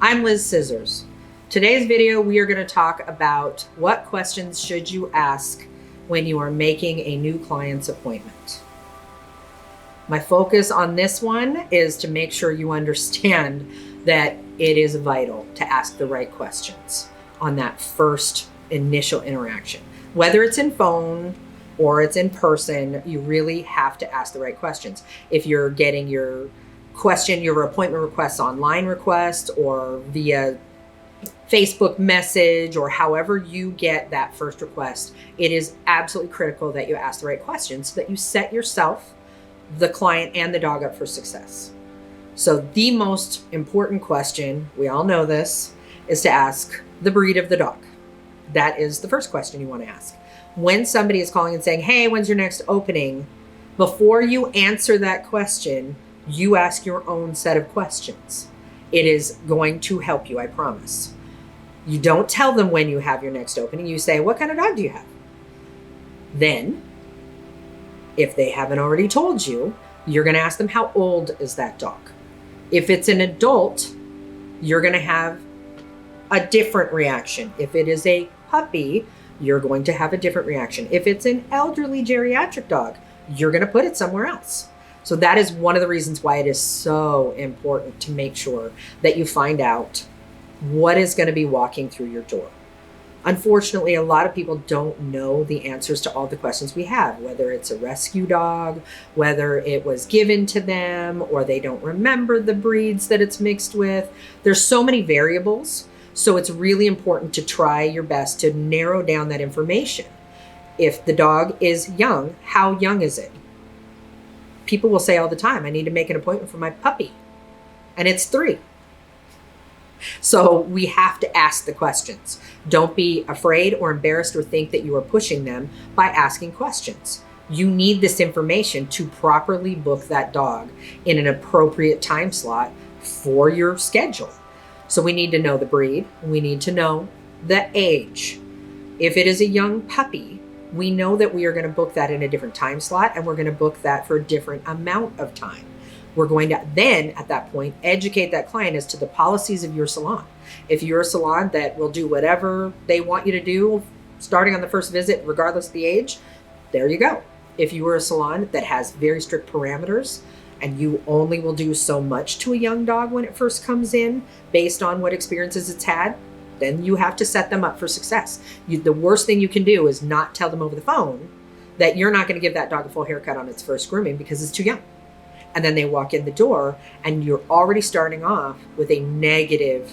I'm Liz Scissors. Today's video, we are going to talk about what questions should you ask when you are making a new client's appointment. My focus on this one is to make sure you understand that it is vital to ask the right questions on that first initial interaction. Whether it's in phone or it's in person, you really have to ask the right questions. If you're getting your appointment requests, online request, or via Facebook message, or however you get that first request, it is absolutely critical that you ask the right questions so that you set yourself, the client, and the dog up for success. So the most important question, we all know this, is to ask the breed of the dog. That is the first question you want to ask. When somebody is calling and saying, hey, when's your next opening? Before you answer that question, you ask your own set of questions. It is going to help you, I promise. You don't tell them when you have your next opening. You say, what kind of dog do you have? Then, if they haven't already told you, you're going to ask them, how old is that dog? If it's an adult, you're going to have a different reaction. If it is a puppy, you're going to have a different reaction. If it's an elderly geriatric dog, you're going to put it somewhere else. So that is one of the reasons why it is so important to make sure that you find out what is going to be walking through your door. Unfortunately, a lot of people don't know the answers to all the questions we have, whether it's a rescue dog, whether it was given to them, or they don't remember the breeds that it's mixed with. There's so many variables. So it's really important to try your best to narrow down that information. If the dog is young, how young is it? People will say all the time, I need to make an appointment for my puppy, and it's 3. So we have to ask the questions. Don't be afraid or embarrassed or think that you are pushing them by asking questions. You need this information to properly book that dog in an appropriate time slot for your schedule. So we need to know the breed. We need to know the age. If it is a young puppy, we know that we are going to book that in a different time slot, and we're going to book that for a different amount of time. We're going to then, at that point, educate that client as to the policies of your salon. If you're a salon that will do whatever they want you to do, starting on the first visit, regardless of the age, there you go. If you are a salon that has very strict parameters, and you only will do so much to a young dog when it first comes in, based on what experiences it's had, then you have to set them up for success. The worst thing you can do is not tell them over the phone that you're not going to give that dog a full haircut on its first grooming because it's too young. And then they walk in the door and you're already starting off with a negative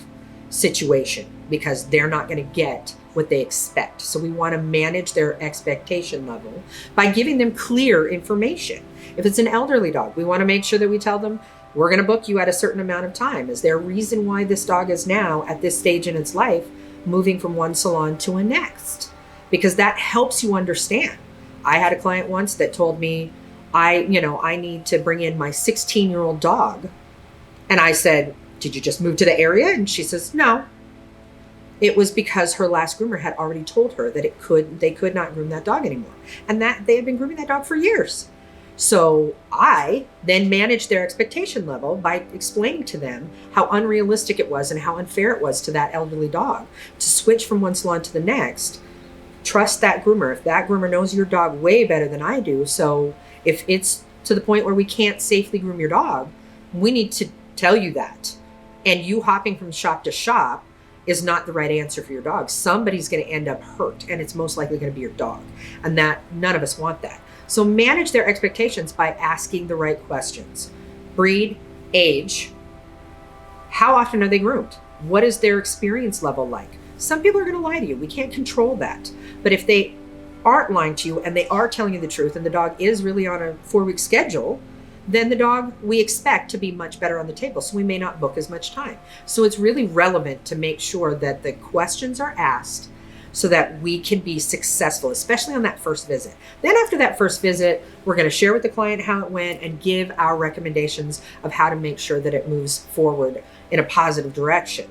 situation because they're not going to get what they expect. So we want to manage their expectation level by giving them clear information. If it's an elderly dog, we want to make sure that we tell them, we're going to book you at a certain amount of time. Is there a reason why this dog is now at this stage in its life moving from one salon to a next? Because that helps you understand. I had a client once that told me, I need to bring in my 16-year-old dog. And I said, did you just move to the area? And she says, no. It was because her last groomer had already told her that they could not groom that dog anymore. And that they had been grooming that dog for years. So I then managed their expectation level by explaining to them how unrealistic it was and how unfair it was to that elderly dog to switch from one salon to the next. Trust that groomer. If that groomer knows your dog way better than I do, so if it's to the point where we can't safely groom your dog, we need to tell you that. And you hopping from shop to shop is not the right answer for your dog. Somebody's going to end up hurt, and it's most likely going to be your dog. And that none of us want that. So manage their expectations by asking the right questions. Breed, age, how often are they groomed? What is their experience level like? Some people are going to lie to you. We can't control that. But if they aren't lying to you and they are telling you the truth and the dog is really on a 4-week schedule, then the dog we expect to be much better on the table. So we may not book as much time. So it's really relevant to make sure that the questions are asked so that we can be successful, especially on that first visit. Then after that first visit, we're going to share with the client how it went and give our recommendations of how to make sure that it moves forward in a positive direction.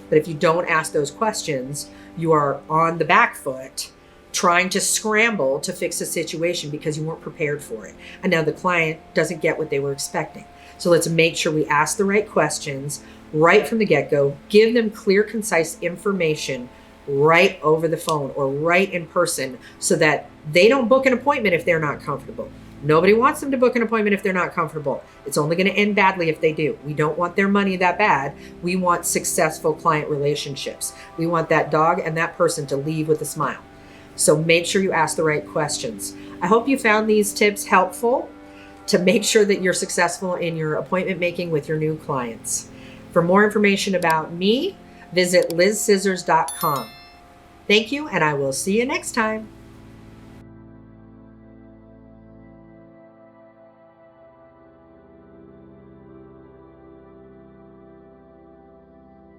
But if you don't ask those questions, you are on the back foot trying to scramble to fix a situation because you weren't prepared for it. And now the client doesn't get what they were expecting. So let's make sure we ask the right questions, right from the get-go. Give them clear, concise information right over the phone or right in person so that they don't book an appointment if they're not comfortable. Nobody wants them to book an appointment if they're not comfortable. It's only going to end badly if they do. We don't want their money that bad. We want successful client relationships. We want that dog and that person to leave with a smile. So make sure you ask the right questions. I hope you found these tips helpful to make sure that you're successful in your appointment making with your new clients. For more information about me, visit lizsizzers.com. Thank you, and I will see you next time.